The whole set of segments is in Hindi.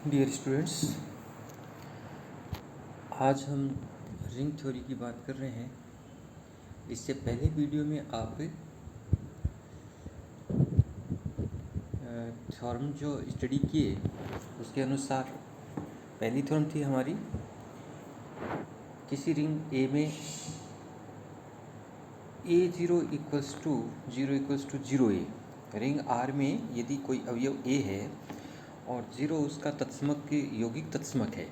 डियर स्टूडेंट्स, आज हम रिंग थ्योरी की बात कर रहे हैं। इससे पहले वीडियो में आप थ्योरम जो स्टडी किए उसके अनुसार पहली थ्योरम थी हमारी, किसी रिंग ए में A0 equals to zero A. Ring R में यदि कोई अवयव ए है और जीरो उसका तत्समक यौगिक तत्समक है,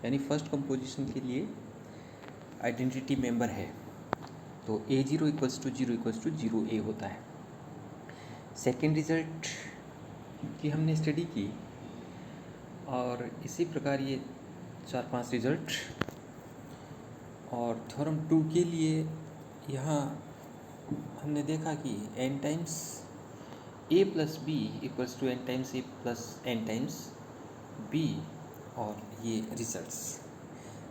यानी फर्स्ट कंपोजिशन के लिए आइडेंटिटी मेंबर है, तो A0 इक्वल्स टू जीरो ए होता है। सेकेंड रिजल्ट की हमने स्टडी की और इसी प्रकार ये 4-5 रिजल्ट। और थ्योरम 2 के लिए यहाँ हमने देखा कि n times a plus B equals to n times a plus n times b, और ये रिजल्ट्स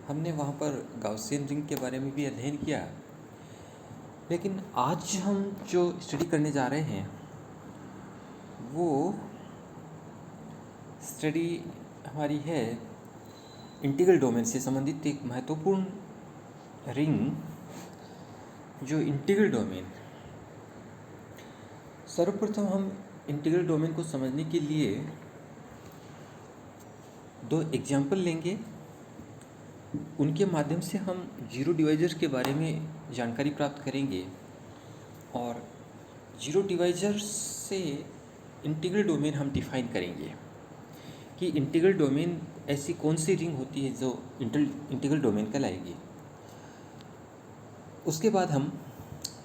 हमने वहाँ पर गाउसियन रिंग के बारे में भी अध्ययन किया। लेकिन आज हम जो स्टडी करने जा रहे हैं वो स्टडी हमारी है इंटीग्रल डोमेन से संबंधित एक महत्वपूर्ण रिंग, जो इंटीग्रल डोमेन। सर्वप्रथम हम इंटीग्रल डोमेन को समझने के लिए दो एग्जाम्पल लेंगे, उनके माध्यम से हम जीरो डिवाइजर्स के बारे में जानकारी प्राप्त करेंगे और जीरो डिवाइजर्स से इंटीग्रल डोमेन हम डिफाइन करेंगे कि इंटीग्रल डोमेन ऐसी कौन सी रिंग होती है जो इंटीग्रल डोमेन कहलाएगी। उसके बाद हम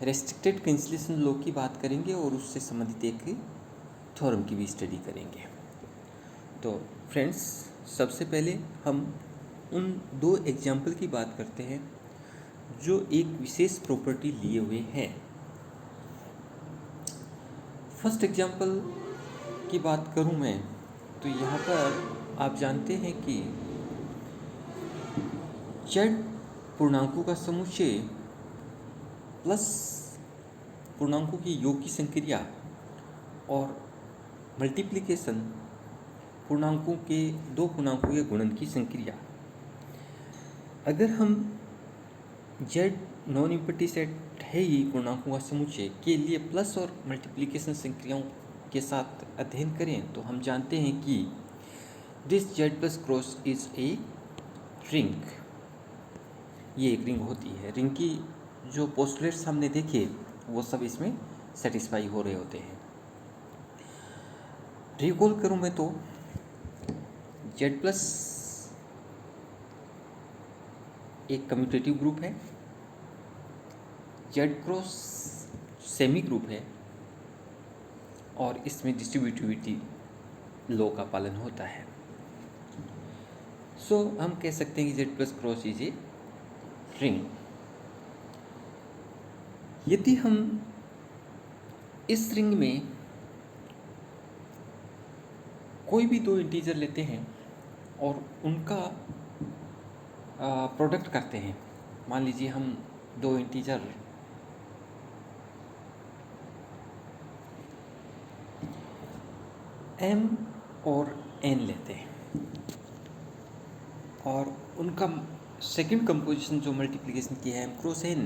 रेस्ट्रिक्टेड कैंसिलेशन लॉ की बात करेंगे और उससे संबंधित एक थ्योरम की भी स्टडी करेंगे। तो फ्रेंड्स, सबसे पहले हम उन दो एग्जाम्पल की बात करते हैं जो एक विशेष प्रॉपर्टी लिए हुए हैं। फर्स्ट एग्जाम्पल की बात करूं मैं तो यहाँ पर आप जानते हैं कि z पूर्णांकों का समुच्चय प्लस पूर्णांकों की योग की संक्रिया और मल्टीप्लिकेशन पूर्णांकों के दो पूर्णांकों के गुणन की संक्रिया। अगर हम z नॉन इम्पटी सेट है ही पूर्णांकों का समुच्चय के लिए प्लस और मल्टीप्लिकेशन संक्रियाओं के साथ अध्ययन करें तो हम जानते हैं कि this z plus cross is a ring. ये एक रिंग होती है। रिंग की जो पोस्टुलेट्स हमने देखे वो सब इसमें सेटिस्फाई हो रहे होते हैं। रिकॉल करूं मैं तो z प्लस एक कम्यूटेटिव ग्रुप है, z क्रॉस सेमी ग्रुप है और इसमें डिस्ट्रीब्यूटिविटी लॉ का पालन होता है। सो हम कह सकते हैं कि z plus cross is a ring. यदि हम इस रिंग में कोई भी दो इंटीजर लेते हैं और उनका प्रोडक्ट करते हैं, मान लीजिए हम दो इंटीजर m और n लेते हैं और उनका सेकंड कंपोजिशन जो मल्टीप्लिकेशन की है m क्रॉस n,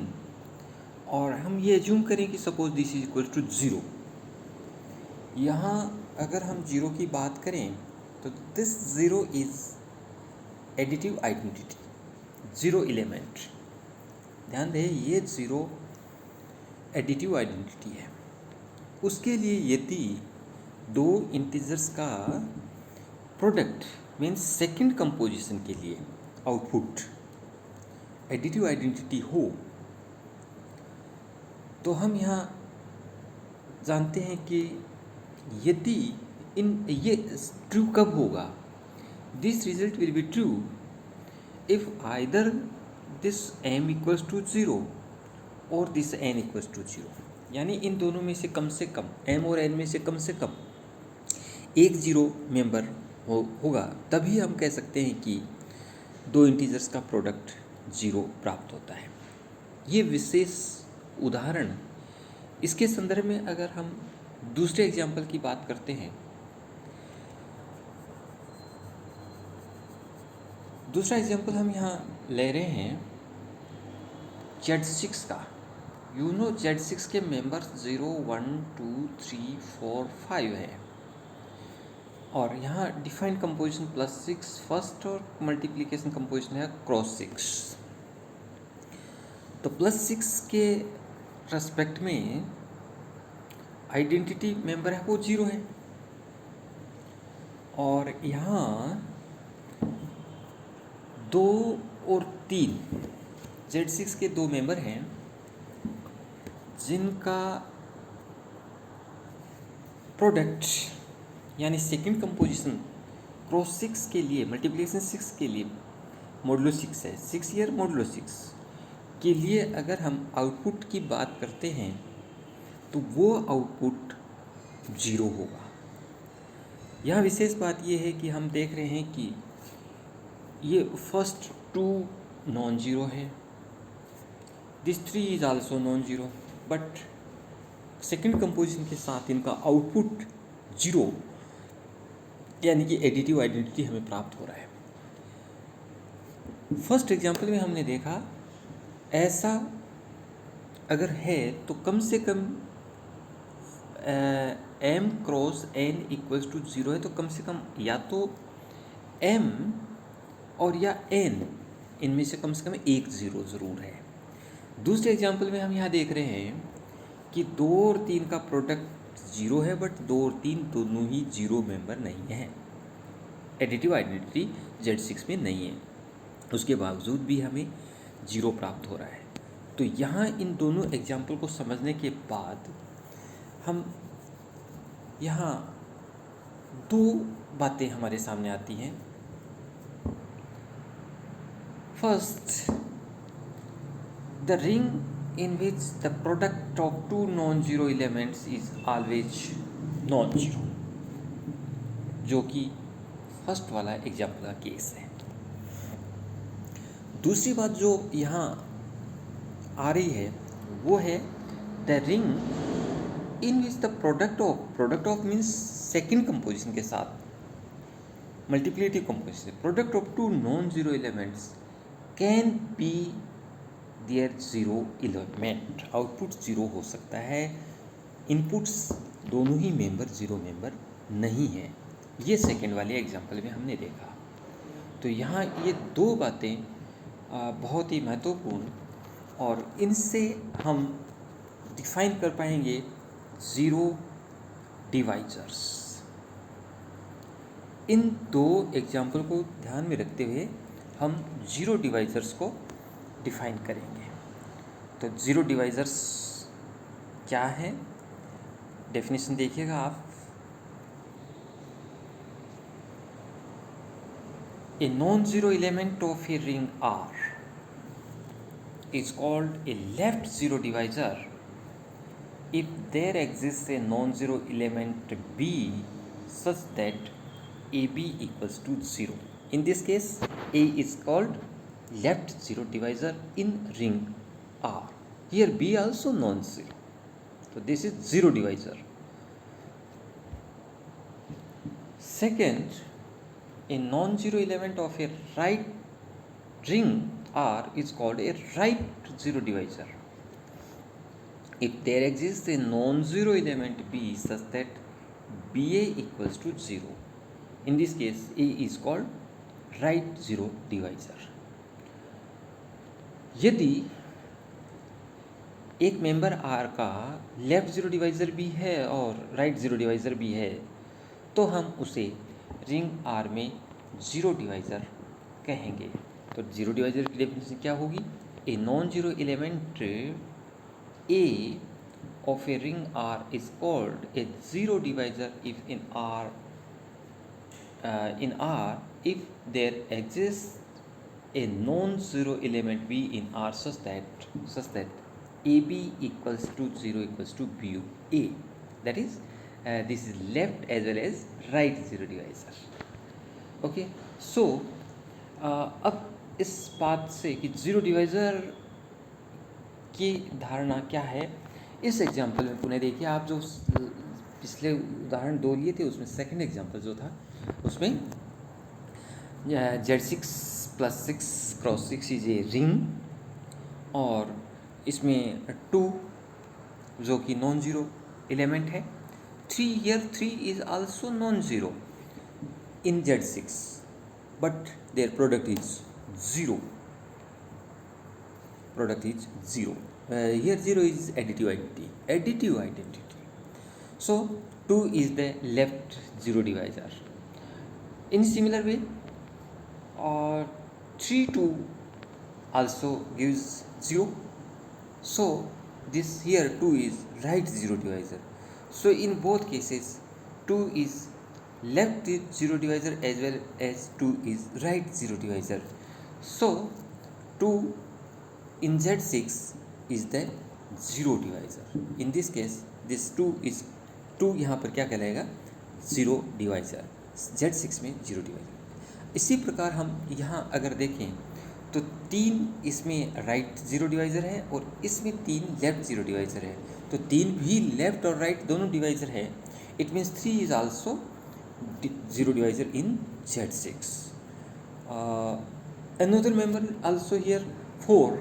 और हम ये एज्यूम करें कि suppose this is equal to zero. यहाँ अगर हम जीरो की बात करें तो this zero is additive identity, zero element. ध्यान दें, ये जीरो एडिटिव आइडेंटिटी है। उसके लिए यदि दो इंटीजर्स का प्रोडक्ट मीन्स सेकंड कंपोजिशन के लिए आउटपुट एडिटिव आइडेंटिटी हो तो हम यहाँ जानते हैं कि यदि ये ट्रू कब होगा, this result will be true if either this m equals to zero और this n equals to zero, यानी इन दोनों में से कम m और n में से कम एक जीरो मेंबर होगा, तभी हम कह सकते हैं कि दो इंटीजर्स का प्रोडक्ट जीरो प्राप्त होता है। ये विशेष उदाहरण, इसके संदर्भ में अगर हम दूसरे एग्जाम्पल की बात करते हैं दूसरा एग्जांपल हम यहाँ ले रहे हैं Z6 का। यू नो Z6 के मेंबर्स 0, 1, 2, 3, 4, 5 है और यहाँ डिफाइंड कंपोजिशन +6 फर्स्ट और मल्टीप्लिकेशन कंपोजिशन है ×6। तो +6 के रेस्पेक्ट में आइडेंटिटी मेंबर है वो 0 है और यहाँ 2 और 3 Z6 के 2 मेंबर हैं जिनका प्रोडक्ट यानी सेकंड कंपोजिशन ×6 के लिए मल्टीप्लिकेशन 6 के लिए मॉडुलो 6 है, 6 ईयर मॉडुलो 6 के लिए अगर हम आउटपुट की बात करते हैं तो वो आउटपुट 0 होगा। यहाँ विशेष बात ये है कि हम देख रहे हैं कि ये फर्स्ट 2 नॉन जीरो है, this 3 is also known zero, but second composition के साथ इनका आउटपुट 0 यानी कि एडिटिव आइडेंटिटी हमें प्राप्त हो रहा है। फर्स्ट एग्जांपल में हमने देखा ऐसा अगर है तो कम से कम m cross n equals to 0 है, तो कम से कम या तो m और या n इनमें से कम एक 0 ज़रूर है। दूसरे एग्जांपल में हम यहाँ देख रहे हैं कि 2 और 3 का प्रोडक्ट 0 है, बट 2 और 3 दोनों ही 0 मेंबर नहीं है, एडिटिव आइडेंटिटी Z6 में नहीं है, उसके बावजूद भी हमें 0 प्राप्त हो रहा है। तो यहाँ इन दोनों एग्जाम्पल को समझने के बाद हम यहाँ 2 बातें हमारे सामने आती हैं। First, the ring in which the product of 2 non zero elements is always non zero, जो कि फर्स्ट वाला एग्जाम्पल का केस है। दूसरी बात जो यहाँ आ रही है वो है the ring in which the product of means second composition के साथ multiplicative composition, product of 2 non zero elements can be there 0 element, output 0 हो सकता है, इनपुट्स दोनों ही मेंबर 0 मेंबर नहीं है। ये सेकेंड वाले एग्जाम्पल में हमने देखा। तो यहाँ ये 2 बातें बहुत ही महत्वपूर्ण और इनसे हम डिफाइन कर पाएंगे 0 डिवाइजर्स। इन 2 एग्जाम्पल को ध्यान में रखते हुए हम 0 डिवाइजर्स को डिफाइन करेंगे। तो 0 डिवाइजर्स क्या है, डेफिनेशन देखिएगा आप। A non-zero element of a ring R is called a left zero divisor if there exists a non-zero element B such that AB equals to 0. In this case, A is called left zero divisor in ring R. Here B also non-zero. So this is 0 divisor. Second, a non-zero element of a right ring R is called a right zero divisor if there exists a non-zero element B such that BA equals to 0. In this case, A is called right zero divisor. यदि एक मेंबर R का लेफ्ट जीरो डिवाइज़र भी है और राइट जीरो डिवाइज़र भी है, तो हम उसे रिंग R में 0 डिवाइज़र कहेंगे। तो 0 डिवाइज़र की डेफिनेशन क्या होगी? ए non zero element A of a ring R is called a 0 divisor if in R if there exists a non-zero element B in R such that AB equals to 0 equals to BA. That is, this is left as well as right zero divisor. Okay, so अब इस बात से कि 0 डिवाइज़र की धारणा क्या है, इस एग्जाम्पल में पुनः देखिए आप। जो पिछले उदाहरण 2 लिए थे उसमें सेकंड एग्जाम्पल जो था उसमें Z6 + 6 इज ए रिंग और इसमें 2 जो कि नॉन ज़ीरो एलिमेंट है. 3 is also known zero in Z6, but their product is 0. Here 0 is additive identity. So 2 is the left zero divisor. In similar way, 3 2 also gives 0. So this here 2 is right zero divisor. So in both cases 2 is left zero divisor as well as 2 is right zero divisor. So 2 in Z6 is the zero divisor. In this case this 2 यहाँ पर क्या कहलाएगा, ज़ीरो डिवाइज़र. Z6 में ज़ीरो डिवाइज़र. इसी प्रकार हम यहाँ अगर देखें तो 3 इसमें राइट ज़ीरो डिवाइज़र है और इसमें 3 लेफ़्ट ज़ीरो डिवाइज़र है. तो 3 भी लेफ़्ट और राइट दोनों डिवाइज़र है. It means 3 is also zero divisor in Z6. Another member also here 4.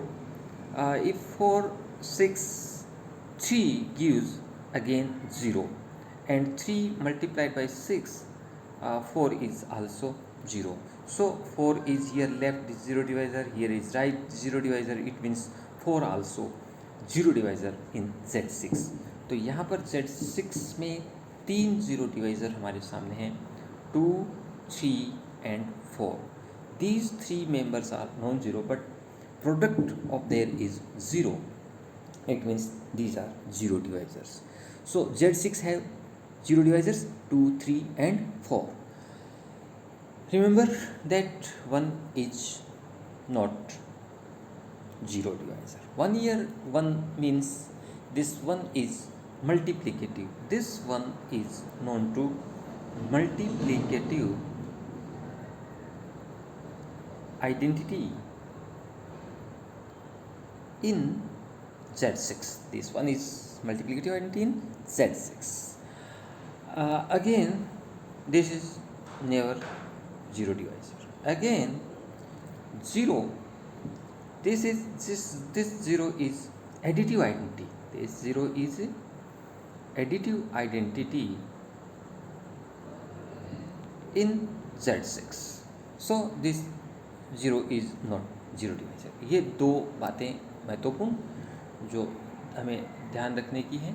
If 4 6 3 gives again 0 and 3 multiplied by 6 4 is also 0. So 4 is here left zero divisor, here is right zero divisor. It means 4 also zero divisor in Z6. तो यहाँ पर Z6 में 3 ज़ीरो डिवाइज़र हमारे सामने हैं, 2 3 and 4. These 3 members are non-zero, but product of there is 0. It means these are zero divisors. So Z6 have zero divisors 2, 3 and 4. Remember that 1 is not zero divisor. 1 means this one is multiplicative. This one is known to multiplicative identity in Z6. This one is multiplicative identity in Z6. Again, this is never zero divisor. Again, 0. This 0 is additive identity. This 0 is additive identity in Z6. So this 0 is not zero divisor. ये दो बातें महत्वपूर्ण जो हमें ध्यान रखने की हैं.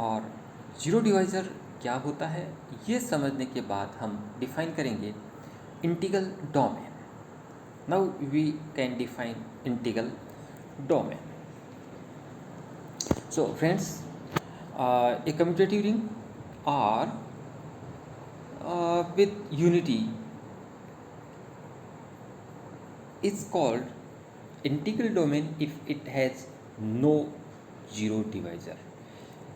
और जीरो डिवाइज़र क्या होता है ये समझने के बाद हम डिफ़ाइन करेंगे integral domain. Now we can define integral domain. So friends, a commutative ring R with unity is called integral domain if it has no zero divisor.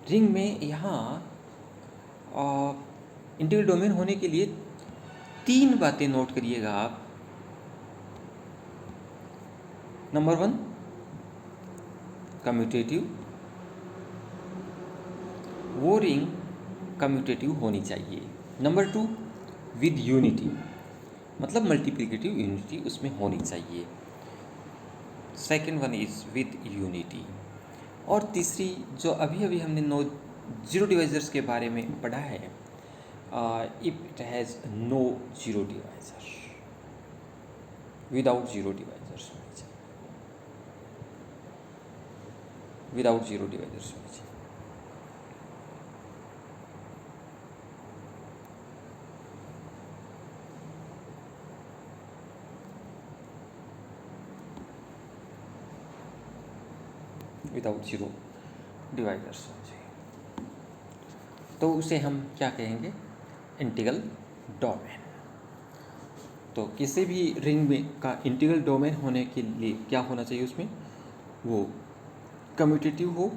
Ring में यहाँ इंटीग्रल डोमेन होने के लिए 3 बातें नोट करिएगा आप. नंबर 1 कम्यूटेटिव, वो रिंग कम्यूटेटिव होनी चाहिए. नंबर 2 विद यूनिटी, मतलब मल्टीप्लिकेटिव यूनिटी उसमें होनी चाहिए. Second one is with unity. और तीसरी जो अभी हमने ज़ीरो डिवाइज़र्स के बारे में पढ़ा है, if it has no zero divisor, without zero divisors होनी चाहिए, विदाउट ज़ीरो डिवाइज़र्स होनी चाहिए. विदाउट ज़ीरो डिवाइज़र्स होना चाहिए. तो उसे हम क्या कहेंगे, इंटीग्रल डोमेन. तो किसी भी रिंग में का इंटीग्रल डोमेन होने के लिए क्या होना चाहिए, उसमें वो कम्यूटेटिव हो,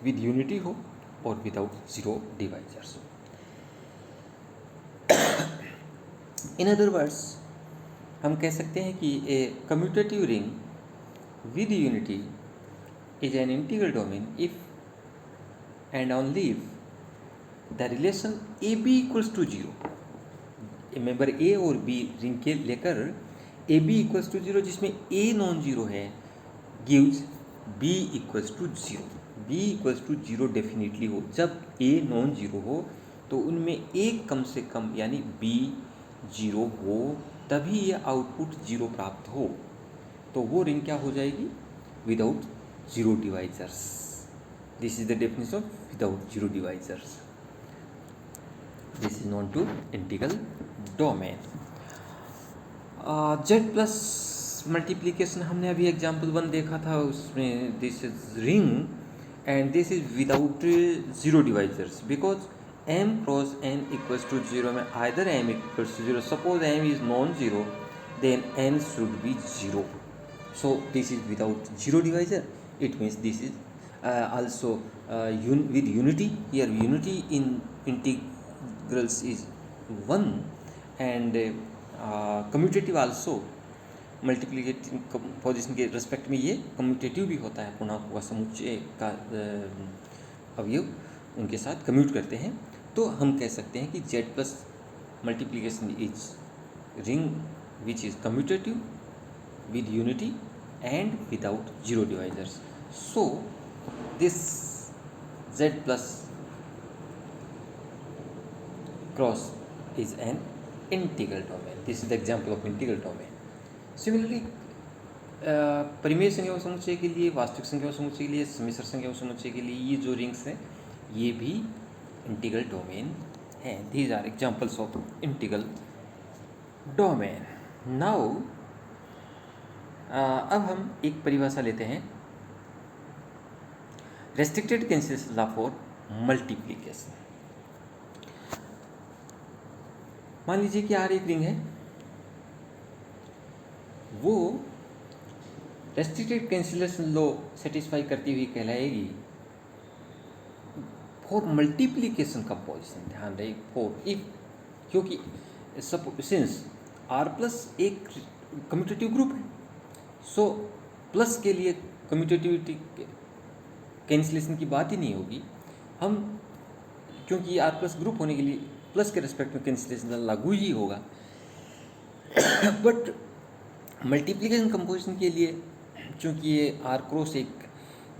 विद यूनिटी हो और विदाउट ज़ीरो डिवाइज़र्स हो. इन अदर वर्ड्स हम कह सकते हैं कि a commutative ring with unity is an integral domain if and only if the relation AB equals to 0. Member A और बी रिंग के लेकर A B equals to zero, जिसमें ए नॉन जीरो है, gives B equals to zero. B equals to zero definitely हो। जब ए नॉन जीरो हो तो उनमें एक कम से कम यानी बी जीरो हो, तभी ये आउटपुट जीरो प्राप्त हो। तो वो रिंग क्या हो जाएगी? Without zero divisors. This is the definition of without zero divisors. This is known to integral domain. Z plus multiplication हमने अभी एग्जाम्पल 1 देखा था, उसमें this is ring and this is without zero divisors, because m cross n equals to zero में either m equals to zero, suppose m is non zero, then n should be zero. So this is without zero divisor. It means this is also with unity. Here unity in integrals is 1, and commutative also multiplicative position के रिस्पेक्ट में ये कम्यूटेटिव भी होता है। पूर्णांकों का समुच्चय का अवयव उनके साथ कम्यूट करते हैं। तो हम कह सकते हैं कि Z plus multiplication is ring which is commutative with unity and without zero divisors. So this Z plus cross is an integral domain. This is the example of integral domain. Similarly, परिमेय संख्या समुच्चय के लिए, वास्तविक संख्या समुच्चय के लिए, सम्मिश्र संख्या समुच्चय के लिए ये जो रिंग्स हैं ये भी इंटीग्रल डोमेन हैं। These are examples of integral domain. Now अब हम एक परिभाषा लेते हैं, restricted cancellation law for multiplication. मान लीजिए कि R एक रिंग है, वो रेस्ट्रिक्टेड कैंसिलेशन लॉ सेटिस्फाई करती हुई कहलाएगी फॉर मल्टीप्लिकेशन कंपोजिशन। ध्यान रहे, फॉर इफ, क्योंकि सिंस R प्लस एक कम्यूटेटिव ग्रुप है, सो प्लस के लिए कम्यूटेटिविटी कैंसिलेशन की बात ही नहीं होगी। हम क्योंकि R प्लस ग्रुप होने के लिए प्लस के रिस्पेक्ट में कैंसिलेशन लागू ही होगा। बट मल्टीप्लिकेशन कंपोजिशन के लिए चूँकि ये R क्रॉस एक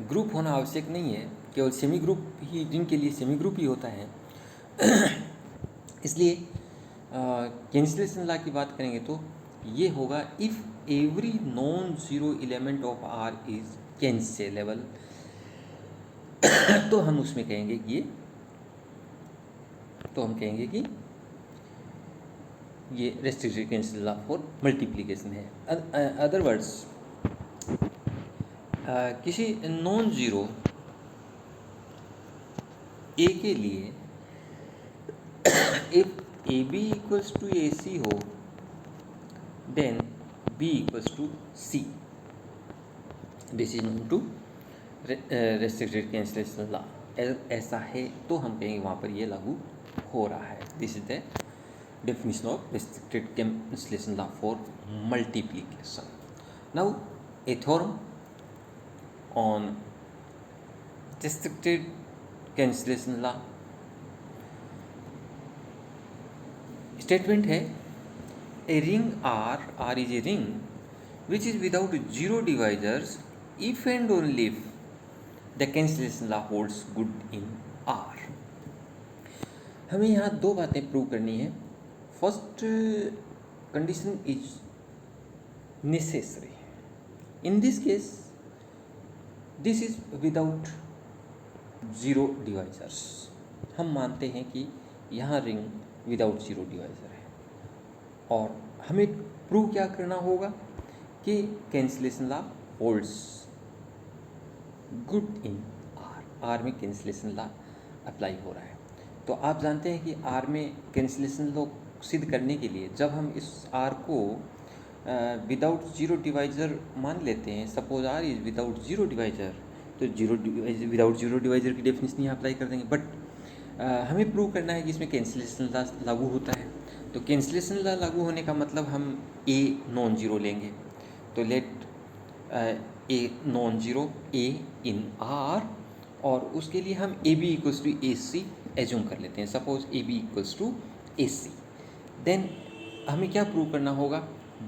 ग्रुप होना आवश्यक नहीं है, केवल सेमी ग्रुप ही, रिंग के लिए सेमी ग्रुप ही होता है, इसलिए कैंसिलेशन लॉ की बात करेंगे तो ये होगा if every non zero element of R is cancellable. तो हम उसमें कहेंगे कि ये restricted cancellation law for multiplication है। अदर वर्ड्स, किसी नॉन जीरो ए के लिए if A B equals to A C हो, then B equals to C. This is known to restricted cancellation law. ऐसा है तो हम कहेंगे वहाँ पर ये लागू हो रहा है। This is the definition of restricted cancellation law for multiplication. Now a theorem on restricted cancellation law। Statement है, a ring R is a ring which is without zero divisors if and only if the cancellation law holds good in R। हमें यहाँ दो बातें प्रूव करनी है। First condition is necessary. In this case this is without zero divisors. हम मानते हैं कि यहाँ रिंग विदाउट जीरो डिवाइजर है, और हमें प्रूव क्या करना होगा कि cancellation law holds good in R में कैंसिलेशन लॉ अप्लाई हो रहा है। तो आप जानते हैं कि R में कैंसिलेशन लॉ सिद्ध करने के लिए जब हम इस R को विदाउट जीरो डिवाइजर मान लेते हैं, suppose R is without zero divisor, तो विदाउट जीरो डिवाइजर की डेफिनेशन यहाँ अप्लाई कर देंगे। बट हमें प्रूव करना है कि इसमें कैंसिलेशन लॉ लागू होता है। तो कैंसिलेशन लॉ लागू होने का मतलब हम ए नॉन जीरो लेंगे। तो let A non zero A in R, और उसके लिए हम A B equals to A C assume कर लेते हैं। Suppose A B equals to A C, then हमें क्या प्रूव करना होगा,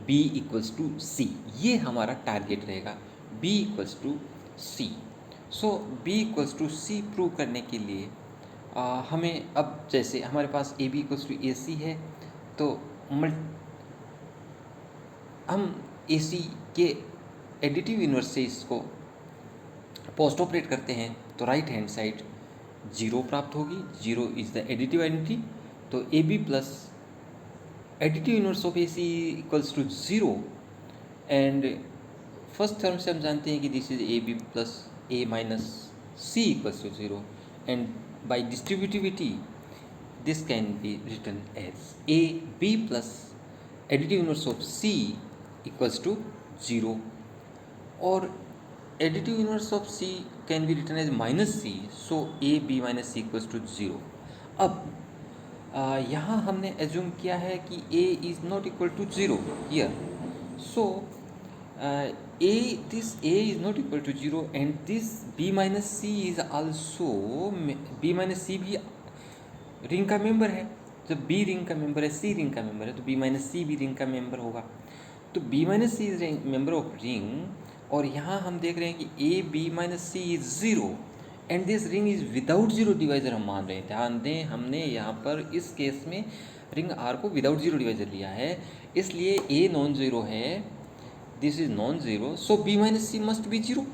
b इक्वल्स टू सी, ये हमारा टारगेट रहेगा, b equals to C. So b equals to C prove करने के लिए हमें अब जैसे हमारे पास A B equals to A C है, तो हम ए सी के एडिटिव इन्वर्स से इसको पोस्ट ऑपरेट करते हैं तो राइट हैंड साइड 0 प्राप्त होगी, 0 इज़ द एडिटिव आइडेंटिटी। तो A B plus additive inverse of A C equals to 0, and first term से हम जानते हैं कि this is A B plus A minus C equals to 0, and by distributivity this can be written as a b plus additive inverse of c equals to 0, or additive inverse of c can be written as minus c, so a b minus c equals to 0। अब यहाँ हमने एज्यूम किया है कि a is not equal to 0 here, so this a is not equal to 0 and this b minus c is also, b minus c भी रिंग का मेंबर है। जब बी रिंग का मेंबर है, सी रिंग का मेंबर है, तो बी माइनस सी भी रिंग का मेंबर होगा। तो B minus C is member of ring, और यहाँ हम देख रहे हैं कि A B minus C is 0 and this ring is without zero divisor हम मान रहे हैं। ध्यान दें, हमने यहाँ पर इस केस में रिंग आर को विदाउट जीरो डिवाइजर लिया है, इसलिए ए नॉन जीरो है, this is non zero, so B minus C must be zero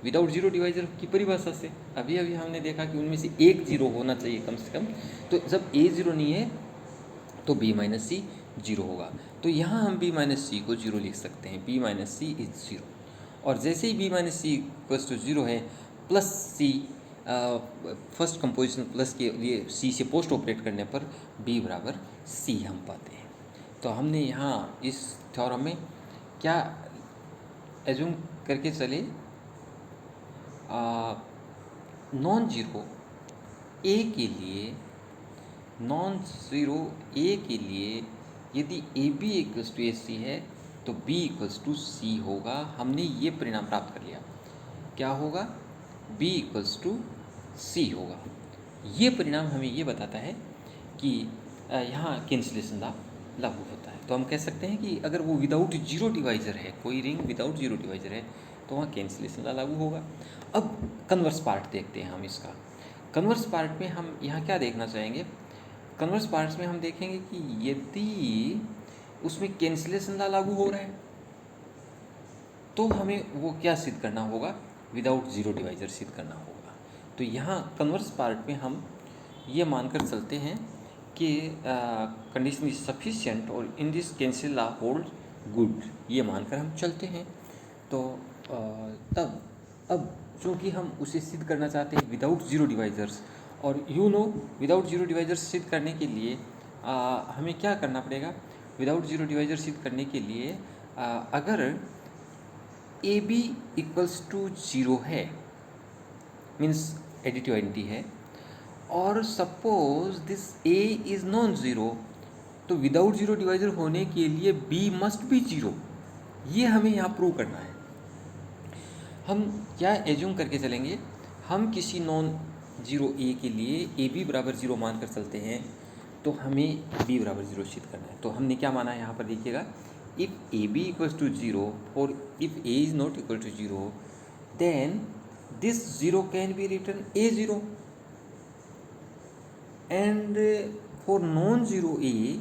without zero divisor की परिभाषा से। अभी अभी हमने देखा कि उनमें से एक जीरो होना चाहिए कम से कम, तो जब ए जीरो नहीं है तो बी माइनस सी जीरो होगा। तो यहाँ हम बी माइनस सी को जीरो लिख सकते हैं, B minus C is zero, और जैसे ही B minus C equals to zero है, plus C first composition plus के लिए सी से पोस्ट ऑपरेट करने पर बी बराबर सी हम पाते हैं। तो हमने यहाँ इस थ्योरम में क्या एज्यूम करके चले, नॉन जीरो ए के लिए, नॉन ज़ीरो ए के लिए यदि ए B equals to A C है तो बी इक्वल्स टू सी होगा। हमने ये परिणाम प्राप्त कर लिया। क्या होगा, बी इक्वल्स टू सी होगा। ये परिणाम हमें ये बताता है कि यहाँ कैंसिलेशन लॉ लागू होता है। तो हम कह सकते हैं कि अगर वो विदाउट जीरो डिवाइजर है, कोई रिंग विदाउट जीरो डिवाइजर है, तो वहाँ कैंसिलेशन लॉ लागू होगा। अब कन्वर्स पार्ट देखते हैं हम इसका। कन्वर्स पार्ट में हम यहाँ क्या देखना चाहेंगे, कन्वर्स पार्ट्स में हम देखेंगे कि यदि उसमें कैंसिलेशन लॉ लागू हो रहा है तो हमें वो क्या सिद्ध करना होगा, विदाउट जीरो डिवाइजर सिद्ध करना होगा। तो यहाँ कन्वर्स पार्ट में हम ये मानकर चलते हैं कि कंडीशन इज सफिशिएंट और in this cancel law hold good, ये मानकर हम चलते हैं। तो तब अब चूँकि हम उसे सिद्ध करना चाहते हैं विदाउट जीरो डिवाइजर्स, और विदाउट जीरो डिवाइजर सिद्ध करने के लिए हमें क्या करना पड़ेगा, विदाउट जीरो डिवाइजर सिद्ध करने के लिए अगर A B equals to zero है, मीन्स एडिटिव आइडेंटिटी है, और suppose this A is non zero, तो विदाउट जीरो डिवाइजर होने के लिए बी मस्ट बी जीरो, ये हमें यहाँ प्रूव करना है। हम क्या एज्यूम करके चलेंगे, हम किसी नॉन जीरो ए के लिए ए बी बराबर जीरो मानकर चलते हैं, तो हमें बी बराबर जीरो सिद्ध करना है। तो हमने क्या माना है यहाँ पर देखिएगा, if A B equals to zero और if A is not equal to zero, then this zero can be written A zero, and for non zero A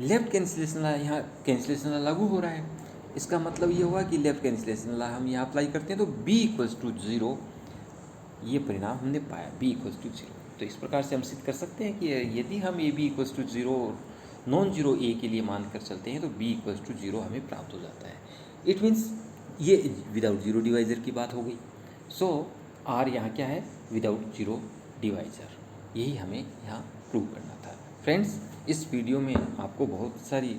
left cancellation law, यहाँ कैंसिलेशन लॉ लागू हो रहा है। इसका मतलब ये हुआ कि लेफ्ट कैंसिलेशन लॉ हम यहाँ अप्लाई करते हैं तो b इक्वल्स टू ज़ीरो, ये परिणाम हमने पाया, b इक्वल्स टू ज़ीरो। तो इस प्रकार से हम सिद्ध कर सकते हैं कि यदि हम A B equals to zero non zero A के लिए मान कर चलते हैं तो b इक्वल्स टू ज़ीरो हमें प्राप्त हो जाता है। इट मीन्स ये विदाउट जीरो डिवाइजर की बात हो गई। सो आर यहाँ क्या है, विदाउट जीरो डिवाइजर, यही हमें यहाँ प्रूव करना था। फ्रेंड्स, इस वीडियो में आपको बहुत सारी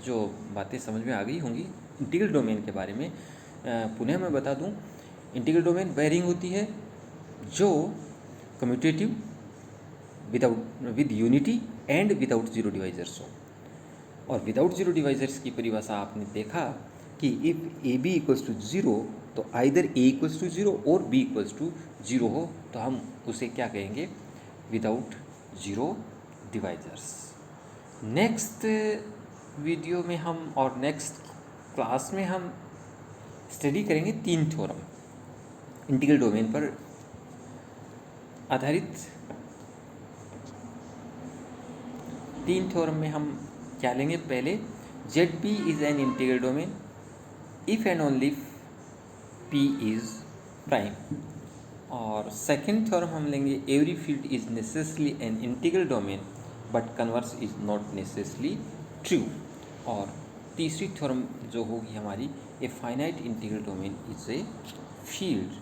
जो बातें समझ में आ गई होंगी इंटीग्रल डोमेन के बारे में। पुनः मैं बता दूं, इंटीग्रल डोमेन वह रिंग होती है जो commutative with unity and without zero divisors हो। और विदाउट जीरो डिवाइजर्स की परिभाषा आपने देखा कि if A B equals to zero, तो either A equals to zero और बी इक्वल्स टू ज़ीरो हो, तो हम उसे क्या कहेंगे, without zero divisors. Next video में हम और नेक्स्ट क्लास में हम स्टडी करेंगे 3 थ्योरम इंटीग्रल डोमेन पर आधारित। 3 थ्योरम में हम क्या लेंगे? पहले ZP is an integral domain if and only P is prime. और सेकंड थ्योरम हम लेंगे every field is necessarily an integral domain but converse is not necessarily true. और तीसरी थ्योरम जो होगी हमारी, a finite integral domain is a field.